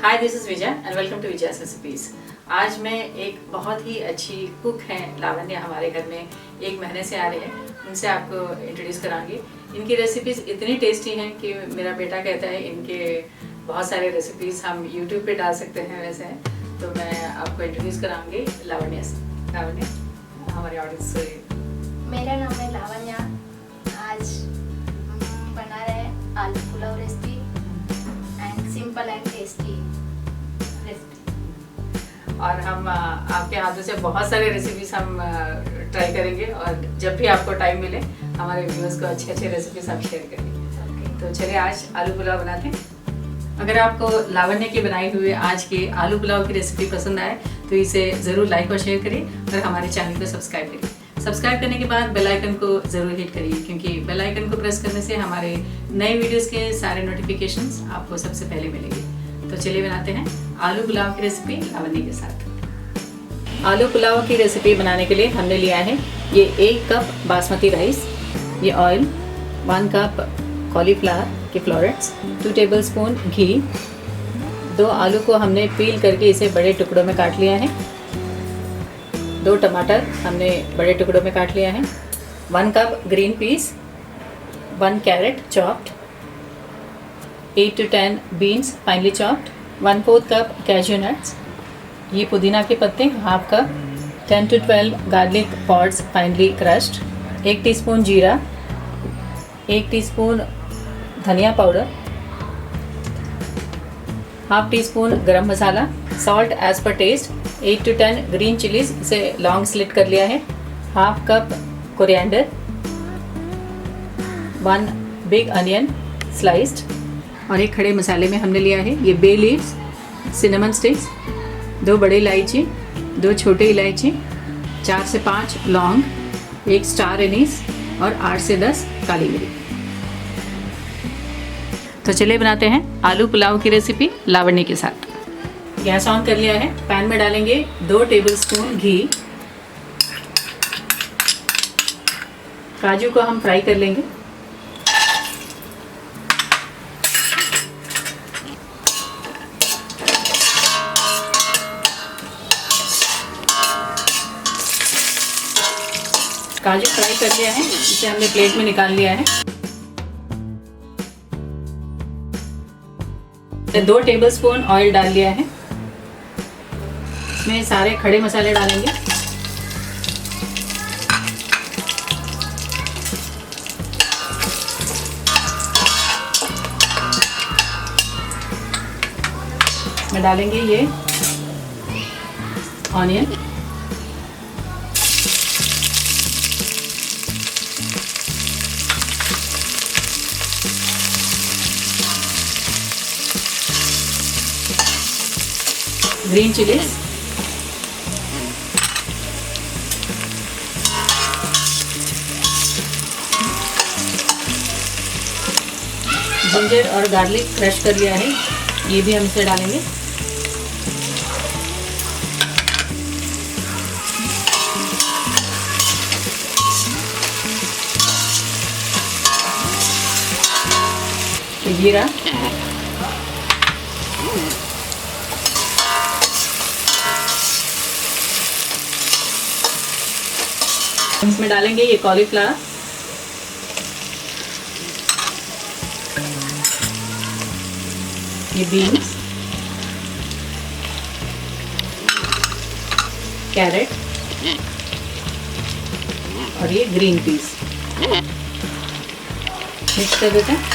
Hi, this is Vijay and welcome to Vijay's recipes. आज मैं एक बहुत ही अच्छी कुक हैं लावण्य, हमारे घर में 1 महीने से आ रहे हैं। उनसे आपको इंट्रोड्यूस करांगी। इनकी रेसिपीज़ इतनी टेस्टी हैं कि मेरा बेटा कहता है इनके बहुत सारे रेसिपीज़ हम यूट्यूब पे डाल सकते हैं। वैसे हैं तो मैं आपको इंट्रोड्यूस कराऊंगी लावण्य से। लावण्य, हमारे ऑडियंस से। मेरा नाम है लावण्या। आज बना रहे हैं आलू pulao recipe and simple and tasty recipe. और हम आपके हाथों से बहुत सारे रेसिपीज हम ट्राई करेंगे और जब भी आपको टाइम मिले हमारे व्यूअर्स को अच्छे अच्छे रेसिपीज आप शेयर करेंगे। तो चलिए आज आलू पुलाव बनाते हैं। अगर आपको लावण्य की बनाई हुई आज के आलू पुलाव की रेसिपी पसंद आए तो इसे ज़रूर लाइक और शेयर करिए और हमारे चैनल को सब्सक्राइब करिए। सब्सक्राइब करने के बाद बेल आइकन को ज़रूर हिट करिए, क्योंकि बेल आइकन को प्रेस करने से हमारे नए वीडियोस के सारे नोटिफिकेशंस आपको सबसे पहले मिलेंगे। तो चलिए बनाते हैं आलू पुलाव की रेसिपी लावण्य के साथ। आलू पुलाव की रेसिपी बनाने के लिए हमने लिया है ये 1 कप बासमती राइस, ये ऑयल, 1 कप कॉलीफ्लावर के फ्लोरेट्स, 2 टेबलस्पून घी, 2 आलू को हमने पील करके इसे बड़े टुकड़ों में काट लिया है, 2 टमाटर हमने बड़े टुकड़ों में काट लिया है, 1 cup green peas, 1 carrot chopped, 8 to 10 beans finely chopped, 1/4 cup cashew nuts, ये पुदीना के पत्ते half cup, 10 to 12 garlic pods finely crushed, 1 teaspoon जीरा, 1 टीस्पून धनिया powder, half teaspoon garam masala, salt as per taste, 8 to 10 green chillies, इसे long slit कर लिया है, half cup coriander, 1 big onion sliced, और एक खड़े मसाले में हमने लिया है ये बे लीव्स, सिनेमन स्टिक्स, 2 बड़े इलायची, 2 छोटे इलायची, 4 से 5 लौंग, 1 स्टार एनीस और 8 से 10 काली मिर्च। तो चलिए बनाते हैं आलू पुलाव की रेसिपी लावण्य के साथ। गैस ऑन कर लिया है। पैन में डालेंगे 2 टेबलस्पून घी। काजू को हम फ्राई कर लेंगे। काजू फ्राई कर लिया है, इसे हमने प्लेट में निकाल लिया है। 2 टेबलस्पून ऑयल डाल लिया है। इसमें सारे खड़े मसाले डालेंगे। इसमें डालेंगे ये ऑनियन, ग्रीन चिलीज, जिंजर और गार्लिक क्रश कर लिया है, ये भी हम इसे डालेंगे। जीरा, इसमें डालेंगे ये कॉलीफ्लावर, ये बीन्स, कैरेट और ये ग्रीन पीस। मिक्स कर देते हैं।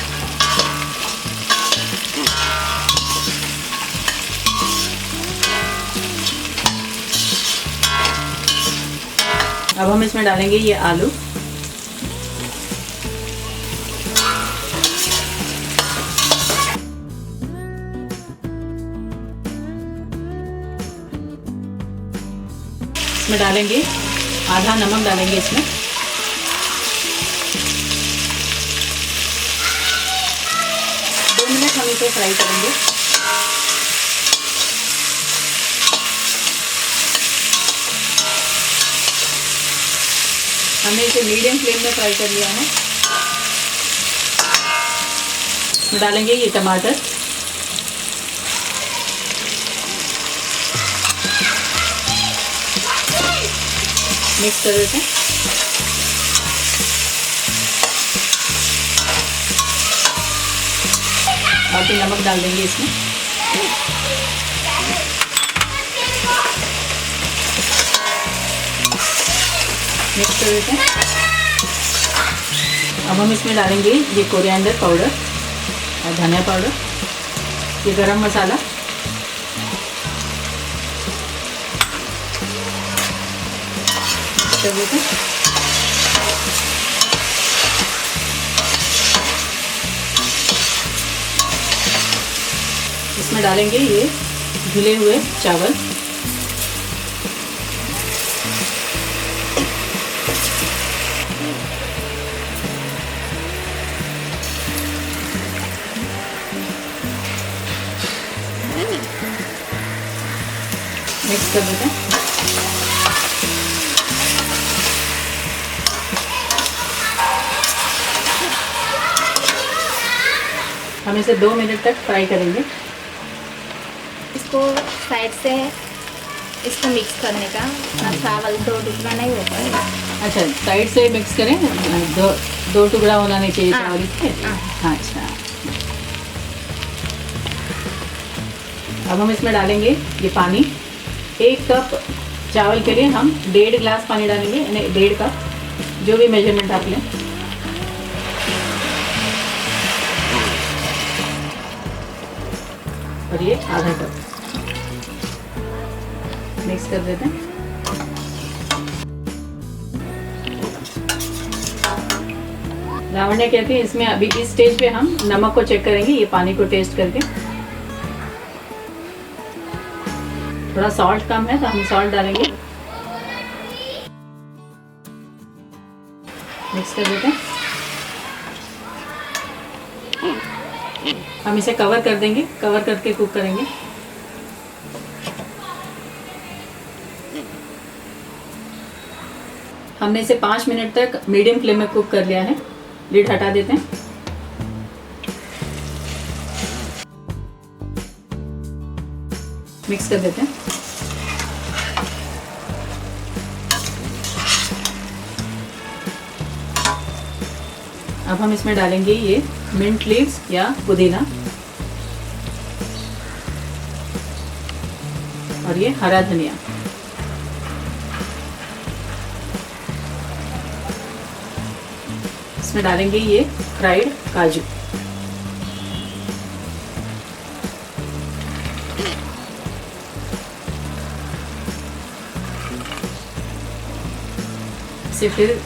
अब हम इसमें डालेंगे ये आलू, इसमें डालेंगे आधा नमक डालेंगे इसमें, दो मिनट हम इसे फ्राई करेंगे। हमने इसे मीडियम फ्लेम में फ्राई कर लिया है। इसमें डालेंगे ये टमाटर, मिक्स कर देते हैं। बाकी नमक डाल देंगे इसमें। मिक्स कर देते हैं। अब हम इसमें डालेंगे ये कोरिएंडर पाउडर और धनिया पाउडर, ये गरम मसाला, कर देते हैं। इसमें डालेंगे ये धुले हुए चावल, मिक्स कर देते हैं। हम इसे 2 मिनट तक फ्राई करेंगे। इसको साइड से इसको मिक्स करने का, चावल 2 टुकड़ा नहीं हो पाएगा। अच्छा, साइड से मिक्स करें, दो टुकड़ा होना नहीं चाहिए चावल इसके। हाँ, अच्छा। अब हम इसमें डालेंगे ये पानी। 1 कप चावल के लिए हम 1.5 गिलास पानी डालेंगे, यानी 1.5 कप, जो भी मेजरमेंट आप लें। और ये आधा कप मिक्स कर देते हैं। लावण्या कहती है इसमें अभी इस स्टेज पे हम नमक को चेक करेंगे, ये पानी को टेस्ट करके। थोड़ा सॉल्ट कम है तो हम सॉल्ट डालेंगे। मिक्स कर देते हैं। हम इसे कवर कर देंगे, कवर करके कुक करेंगे। हमने इसे 5 मिनट तक मीडियम फ्लेम में कुक कर लिया है। लिड हटा देते हैं। मिक्स कर देते हैं। अब हम इसमें डालेंगे ये मिंट लीव्स या पुदीना, और ये हरा धनिया। इसमें डालेंगे ये फ्राइड काजू। इसे फिर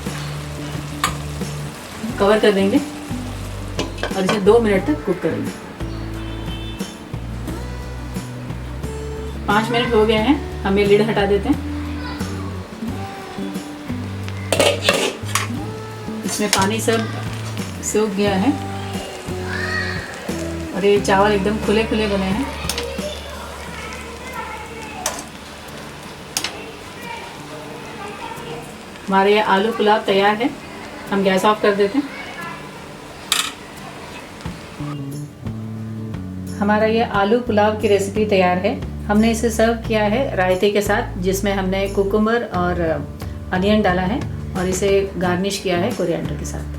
कवर कर देंगे और इसे 2 मिनट तक कुक करेंगे। 5 मिनट हो गए हैं, हम ये लिड हटा देते हैं। इसमें पानी सब सूख गया है और ये चावल एकदम खुले खुले बने हैं। हमारे ये आलू पुलाव तैयार है। हम गैस ऑफ कर देते हैं। हमारा ये आलू पुलाव की रेसिपी तैयार है। हमने इसे सर्व किया है रायते के साथ, जिसमें हमने कुकुम्बर और अनियन डाला है और इसे गार्निश किया है कोरिएंडर के साथ।